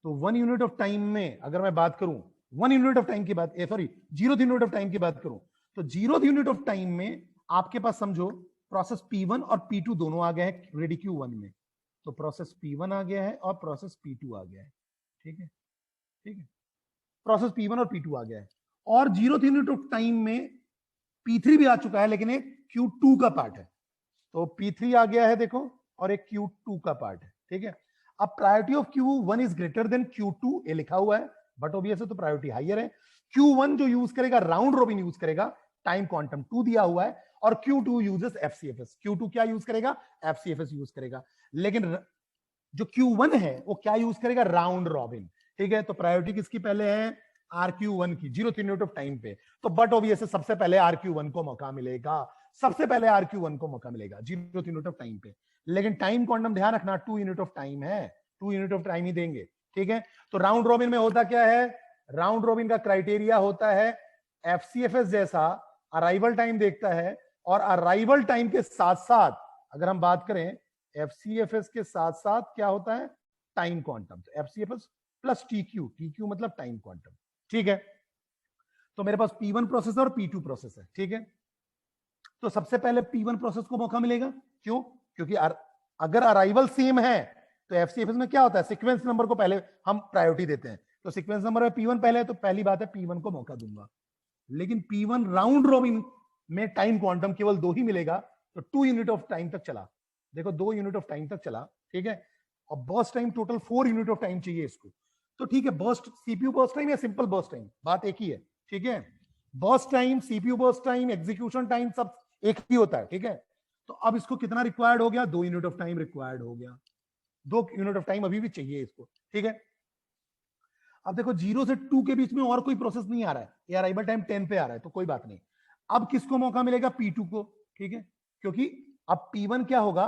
तो 1 यूनिट ऑफ टाइम में अगर मैं बात करूं, 1 यूनिट ऑफ टाइम की बात, sorry 0th unit of time की बात करूं, तो 0th यूनिट ऑफ टाइम में आपके पास समझो प्रोसेस P1 और P2 दोनों आ गए हैं रेडी Q1 में। तो प्रोसेस P1 आ गया है और प्रोसेस P2 आ गया है, ठीक है, ठीक है। प्रोसेस P1 और P2 आ गया है और 0th यूनिट ऑफ टाइम में P3 भी आ चुका है, लेकिन एक Q2 का पार्ट है। तो P3 आ गया है देखो और एक Q2 का पार्ट है, ठीक है। अब priority of Q1 is greater than Q2, ये लिखा हुआ है, बट ऑब्वियसली तो प्रायोरिटी हाइयर है। Q1 जो यूज करेगा राउंड रॉबिन यूज करेगा, टाइम क्वांटम 2 दिया हुआ है, और Q2 यूजेस FCFS। Q2 क्या यूज करेगा, FCFS यूज करेगा। लेकिन जो Q1 है वो क्या यूज करेगा, राउंड रॉबिन, ठीक है। तो प्रायोरिटी किसकी पहले है, RQ1 की, 0th यूनिट ऑफ टाइम पे। तो बट ऑब्वियसली सबसे पहले RQ1 को मौका मिलेगा, सबसे पहले RQ1 को मौका मिलेगा 0th यूनिट ऑफ टाइम पे। लेकिन टाइम क्वांटम ध्यान रखना 2 यूनिट ऑफ टाइम है, 2 यूनिट ऑफ टाइम ही देंगे, ठीक है। तो राउंड रॉबिन में होता क्या है, राउंड रॉबिन का क्राइटेरिया होता है FCFS जैसा, अराइवल टाइम देखता है और अराइवल टाइम के साथ साथ अगर हम बात करें FCFS के साथ साथ क्या होता है, टाइम क्वांटम। तो FCFS प्लस TQ मतलब टाइम क्वांटम, ठीक है। तो मेरे पास P1 प्रोसेस और P2 प्रोसेस है, ठीक है। तो सबसे पहले P1 प्रोसेस को मौका मिलेगा, क्यों, क्योंकि अगर अराइवल सेम है तो FCFS में क्या होता है, सीक्वेंस नंबर को पहले हम प्रायोरिटी देते हैं। तो सीक्वेंस नंबर में P1 पहले है तो पहली बात है P1 को मौका दूंगा। लेकिन P1 राउंड रॉबिन में टाइम क्वांटम केवल 2 ही मिलेगा, तो 2 यूनिट ऑफ टाइम तक चला, देखो 2 यूनिट ऑफ टाइम तक चला, ठीक है। और burst time total 4 unit of time चाहिए इसको। तो ठीक है, बर्स्ट सीपीयू बर्स्ट टाइम या सिंपल बर्स्ट टाइम, बात एक ही है, ठीक है। Burst time, CPU burst time, execution time सब एक ही होता है, ठीक है। तो अब इसको कितना रिक्वायर्ड हो गया, 2 यूनिट ऑफ टाइम रिक्वायर्ड हो गया, 2 यूनिट ऑफ टाइम अभी भी चाहिए इसको, ठीक है। अब देखो 0 से 2 के बीच में और कोई प्रोसेस नहीं आ रहा है, ये अराइवल टाइम 10 पे आ रहा है, तो कोई बात नहीं। अब किसको मौका मिलेगा, P2 को, ठीक है। क्योंकि अब P1 क्या होगा,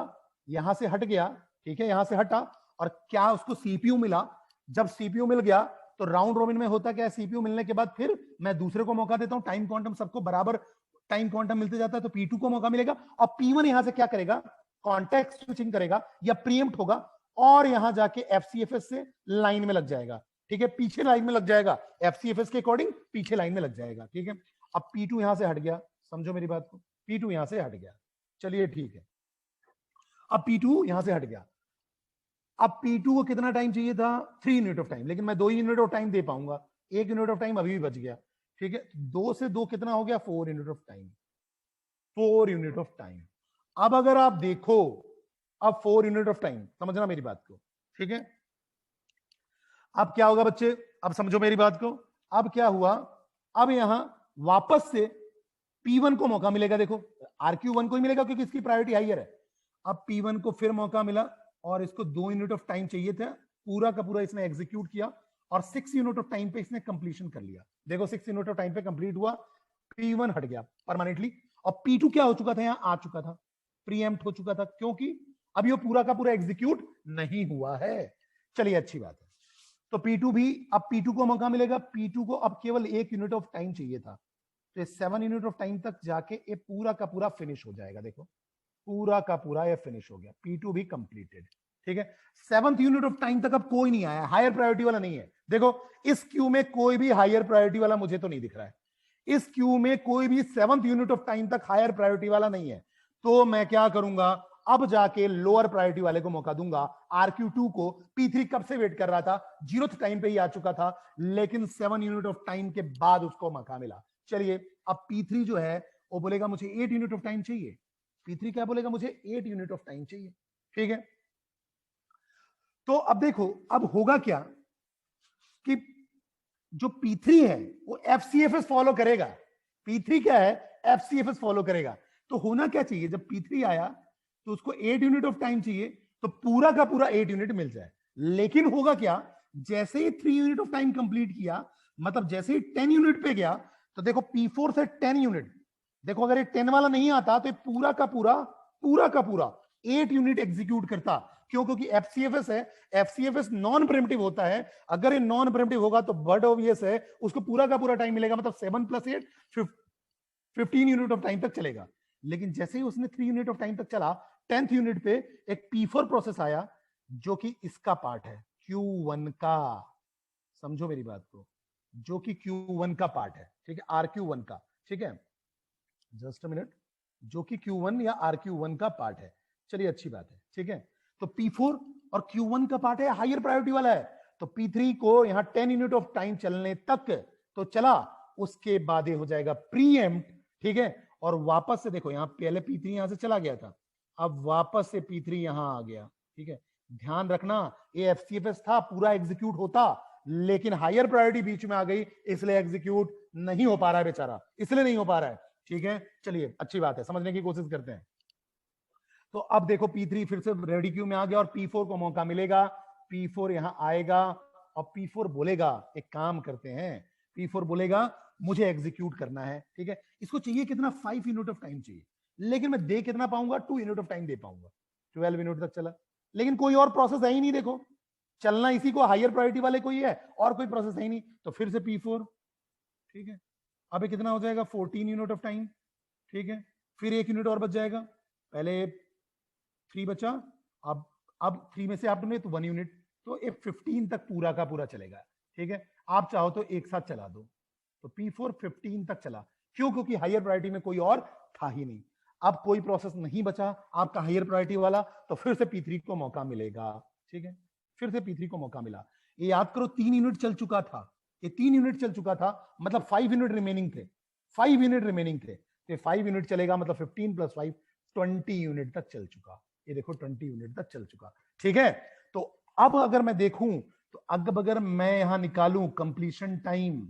यहां से हट गया, ठीक है, यहां से हटा और क्या उसको सीपीयू मिला। जब सीपीयू मिल गया तो राउंड रॉबिन में होता क्या है, सीपीयू मिलने के बाद फिर मैं दूसरे को मौका देता हूं, टाइम क्वांटम सबको बराबर टाइम क्वांटम मिलते जाता है, तो P2 को मौका मिलेगा और P1 यहां से क्या करेगा, कॉन्टेक्स्ट स्विचिंग करेगा या प्रीएम्प्ट होगा और यहां जाके FCFS से लाइन में लग जाएगा, ठीक है, पीछे लाइन में लग जाएगा, FCFS के अकॉर्डिंग पीछे लाइन में लग जाएगा, ठीक है। अब P2 यहां से हट गया, समझो मेरी बात को, P2 यहां से हट गया, चलिए ठीक है। अब P2 यहां से हट गया, अब P2 को कितना टाइम चाहिए था, 3 यूनिट ऑफ टाइम, लेकिन मैं 2 यूनिट ऑफ टाइम दे पाऊंगा, 1 यूनिट ऑफ टाइम अभी भी बच गया, ठीक है। 2 से 2 कितना हो गया, 4 unit of time, 4 unit of time. अब अगर आप देखो, अब 4 यूनिट ऑफ टाइम, समझना मेरी बात को, ठीक है। अब क्या होगा बच्चे, अब समझो मेरी बात को, अब क्या हुआ, अब यहां वापस से P1 को मौका मिलेगा, देखो RQ1 को ही मिलेगा क्योंकि इसकी प्रायोरिटी हायर है। अब P1 को फिर मौका मिला और इसको 2 यूनिट ऑफ टाइम चाहिए था, पूरा का पूरा इसने एग्जीक्यूट किया और 6 यूनिट ऑफ टाइम पे इसने कंप्लीशन कर लिया। देखो 6 यूनिट ऑफ टाइम पे कंप्लीट हुआ, P1 हट गया परमानेंटली और P2 क्या हो चुका था, यहां आ चुका था, प्रीएम्प्ट हो चुका था, क्योंकि अब ये पूरा का पूरा एग्जीक्यूट नहीं हुआ है। चलिए अच्छी बात है। तो P2 भी, अब P2 को मौका मिलेगा, P2 को अब केवल 1 यूनिट ऑफ टाइम चाहिए था, तो 7 यूनिट ऑफ टाइम तक जाके ये पूरा का पूरा फिनिश हो जाएगा। देखो पूरा का पूरा ये फिनिश हो गया, P2 भी कंप्लीटेड। ठीक है, 7th यूनिट ऑफ टाइम तक अब कोई नहीं आया, हायर प्रायोरिटी वाला नहीं है। देखो इस क्यू में कोई भी हायर प्रायोरिटी वाला मुझे तो नहीं दिख रहा है, इस क्यू में कोई भी 7th यूनिट ऑफ टाइम तक हायर प्रायोरिटी वाला नहीं है। तो मैं क्या करूंगा, अब जाके लोअर प्रायोरिटी वाले को मौका दूंगा, RQ2 को। P3 कब से वेट कर रहा था, 0th टाइम पे ही आ चुका था, लेकिन 7 यूनिट ऑफ टाइम के बाद उसको मौका मिला। चलिए अब P3 जो है वो बोलेगा मुझे 8 यूनिट ऑफ टाइम चाहिए। P3 क्या बोलेगा, मुझे 8 यूनिट ऑफ टाइम चाहिए। ठीक है, तो अब देखो अब होगा क्या कि जो P3 है वो FCFS फॉलो करेगा। P3 क्या है, FCFS फॉलो करेगा। तो होना क्या चाहिए, जब P3 आया तो उसको 8 यूनिट ऑफ टाइम चाहिए, तो पूरा का पूरा 8 यूनिट मिल जाए। लेकिन होगा क्या, जैसे ही 3 यूनिट ऑफ टाइम कंप्लीट किया, मतलब जैसे ही 10 यूनिट पे गया, तो देखो P4 से 10 यूनिट, देखो अगर ये 10 वाला नहीं आता तो पूरा का पूरा 8 यूनिट एग्जीक्यूट करता। क्यों, क्योंकि FCFS है, FCFS नॉन प्रिमिटिव होता है। अगर ये नॉन प्रिमिटिव होगा तो बट ऑब्वियस है उसको पूरा का पूरा टाइम मिलेगा, मतलब 7 + 8 15 यूनिट ऑफ टाइम तक चलेगा। लेकिन जैसे ही उसने 3 यूनिट ऑफ टाइम तक चला, 10th यूनिट पे एक P4 प्रोसेस आया जो कि इसका पार्ट है, Q1 का। समझो मेरी बात को, जो कि Q1 का पार्ट है। ठीक है, RQ1 का। ठीक है, जस्ट अ मिनट, जो कि Q1 या RQ1 का पार्ट है। चलिए अच्छी बात है। ठीक है, तो P4 और Q1 का पार्ट है, हायर प्रायोरिटी वाला है। तो P3 को यहां 10 यूनिट ऑफ टाइम चलने तक तो चला, उसके बाद ये हो जाएगा प्रीएम्प्ट। ठीक है, और वापस से देखो, यहां पहले P3 यहां से चला गया था, अब वापस से P3 यहां आ गया। ठीक है, ध्यान रखना ये FCFS था, पूरा एग्जीक्यूट होता, लेकिन हायर प्रायोरिटी बीच में आ गई, इसलिए एग्जीक्यूट नहीं हो पा रहा है बेचारा, इसलिए नहीं हो पा रहा है। ठीक है, चलिए अच्छी बात है, समझने की कोशिश करते हैं। तो अब देखो P3 फिर से रेडी क्यू में आ गया और P4 को मौका मिलेगा। P4 यहां आएगा और P4 बोलेगा, एक काम करते हैं, P4 बोलेगा मुझे एग्जीक्यूट करना है। ठीक है, इसको चाहिए कितना, 5 यूनिट ऑफ टाइम चाहिए, लेकिन मैं दे कितना पाऊंगा, 2 यूनिट ऑफ टाइम दे पाऊंगा। 12 यूनिट तक चला, लेकिन कोई और प्रोसेस है ही नहीं। देखो चलना इसी को, हायर प्रायोरिटी वाले को ही है, और कोई प्रोसेस है ही नहीं। तो फिर से P4। ठीक है, अब कितना हो जाएगा, 14 यूनिट ऑफ टाइम। ठीक है, फिर 1 यूनिट और बच जाएगा, पहले 3 बचा, अब 3 में से आपने तो 1 यूनिट, तो ये 15 तक पूरा का पूरा चलेगा। ठीक है, आप चाहो तो एक साथ चला दो, तो P4 15 तक चला। क्यों, क्योंकि हायर प्रायोरिटी में कोई और था ही नहीं। अब कोई प्रोसेस नहीं बचा आपका हायर प्रायोरिटी वाला, तो फिर से P3 को मौका मिलेगा। ठीक है, फिर से P3 को मौका मिला। ये याद करो 3 यूनिट चल चुका था, ये 3 यूनिट चल चुका था, मतलब 5 यूनिट रिमेनिंग थे, 5 यूनिट रिमेनिंग थे, तो 5 यूनिट चलेगा, मतलब 15 + 5 20 यूनिट तक चल चुका। ये देखो 20 यूनिट तक चल चुका। ठीक है, तो अब अगर मैं देखूं, तो अब अगर मैं यहां निकालूं कंप्लीशन टाइम,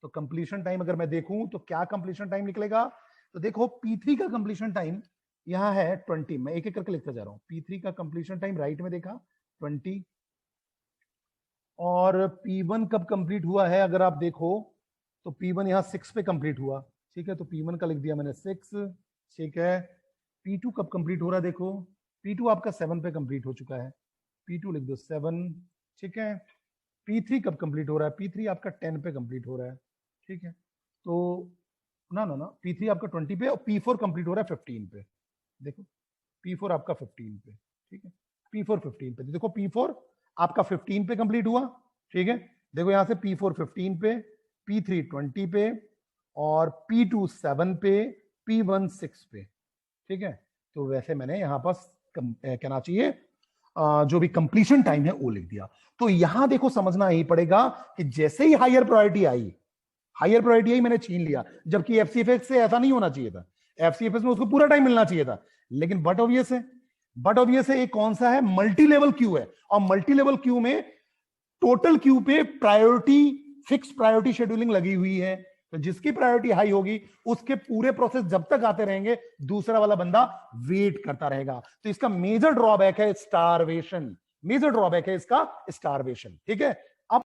तो कंप्लीशन टाइम अगर मैं देखूं तो क्या कंप्लीशन टाइम निकलेगा, तो देखो P3 का कंप्लीशन टाइम यहां है 20। मैं एक एक करके लिखता जा रहा हूं। P3 का कंप्लीशन टाइम राइट में देखा 20, और P1 कब कंप्लीट हुआ है अगर आप देखो, तो P1 यहां 6 पे कंप्लीट हुआ। ठीक है, तो P1 का लिख दिया मैंने 6। ठीक है, P2 कब कंप्लीट हो रहा है, देखो P2 आपका 7 पे कंप्लीट हो चुका है, P2 लिख दो 7। ठीक है, P3 कब कंप्लीट हो रहा है, P3 आपका 10 पे कंप्लीट हो रहा है। ठीक है, तो ना P3 आपका 20 पे और P4 कंप्लीट हो रहा है 15 पे। देखो P4 आपका 15 पे। ठीक है, P4 15 पे, देखो P4 आपका 15 पे कंप्लीट हुआ। ठीक है, देखो यहां से P4 15 पे, P3 20 पे, और P2 7 पे, P1 6 पे। ठीक है, तो वैसे मैंने यहां पर कहना चाहिए जो भी कंप्लीशन टाइम है वो लिख दिया। तो यहां देखो समझना ही पड़ेगा कि जैसे ही हायर प्रायोरिटी आई मैंने छीन लिया, जबकि FCFS से ऐसा नहीं होना चाहिए था। FCFS में उसको पूरा टाइम मिलना चाहिए था, लेकिन बट ऑब्वियस है एक कौन सा है, मल्टी लेवल क्यू है, और मल्टी लेवल क्यू में टोटल क्यू पे प्रायोरिटी, फिक्स प्रायोरिटी शेड्यूलिंग लगी हुई है। तो जिसकी प्रायोरिटी हाई होगी उसके पूरे प्रोसेस जब तक आते रहेंगे दूसरा वाला बंदा वेट करता रहेगा। तो इसका मेजर ड्रॉबैक है स्टारवेशन, मेजर ड्रॉबैक है इसका स्टारवेशन। ठीक है,